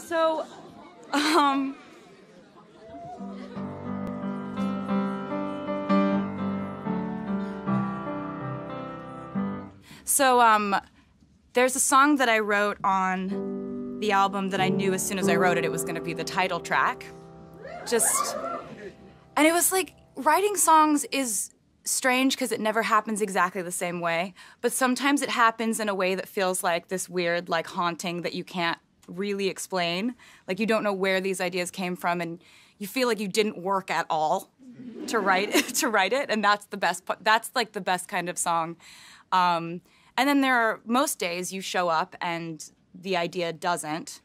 So, um, there's a song that I wrote on the album that I knew as soon as I wrote it, it was gonna be the title track. And it was like, writing songs is strange because it never happens exactly the same way, but sometimes it happens in a way that feels like this weird, like, haunting that you can't really explain. Like, you don't know where these ideas came from, and you feel like you didn't work at all to write it, and that's the best part. That's like the best kind of song. And then there are most days you show up and the idea doesn't,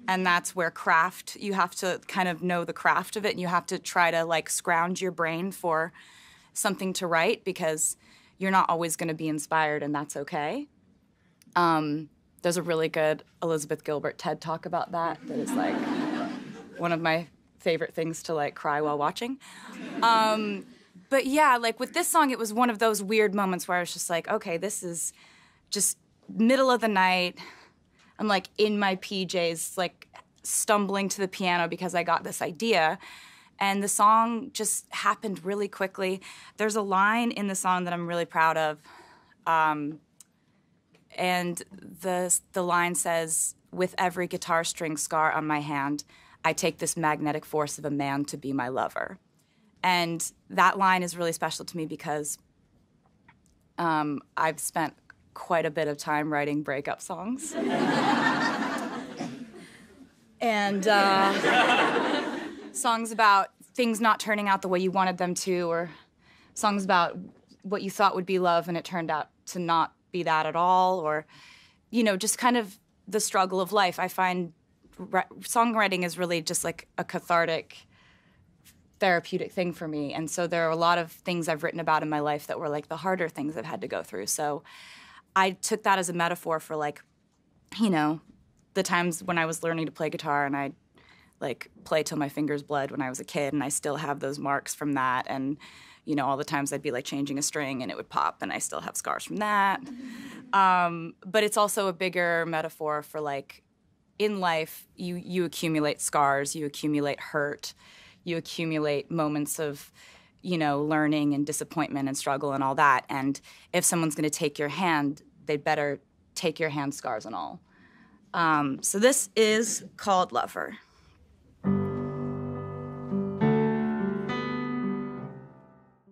and that's where craft, you have to kind of know the craft of it, and you have to try to, like, scrounge your brain for something to write because you're not always going to be inspired, and that's okay. There's a really good Elizabeth Gilbert TED Talk about that is, like, one of my favorite things to, like, cry while watching. But yeah, like, with this song, it was one of those weird moments where I was just like, okay, this is just middle of the night. I'm, like, in my PJs, like, stumbling to the piano because I got this idea. And the song just happened really quickly. There's a line in the song that I'm really proud of. And the line says, "With every guitar string scar on my hand, I take this magnetic force of a man to be my lover." And that line is really special to me because I've spent quite a bit of time writing breakup songs. And songs about things not turning out the way you wanted them to, or songs about what you thought would be love and it turned out to not be that at all, or, you know, just kind of the struggle of life. I find songwriting is really just like a cathartic, therapeutic thing for me. And so there are a lot of things I've written about in my life that were like the harder things I've had to go through. So I took that as a metaphor for, like, you know, the times when I was learning to play guitar and I'd, like, play till my fingers bled when I was a kid, and I still have those marks from that. And, you know, all the times I'd be, like, changing a string and it would pop, and I still have scars from that. But it's also a bigger metaphor for, like, in life, you accumulate scars, you accumulate hurt, you accumulate moments of, you know, learning and disappointment and struggle and all that. And if someone's going to take your hand, they'd better take your hand, scars and all. So this is called Lover.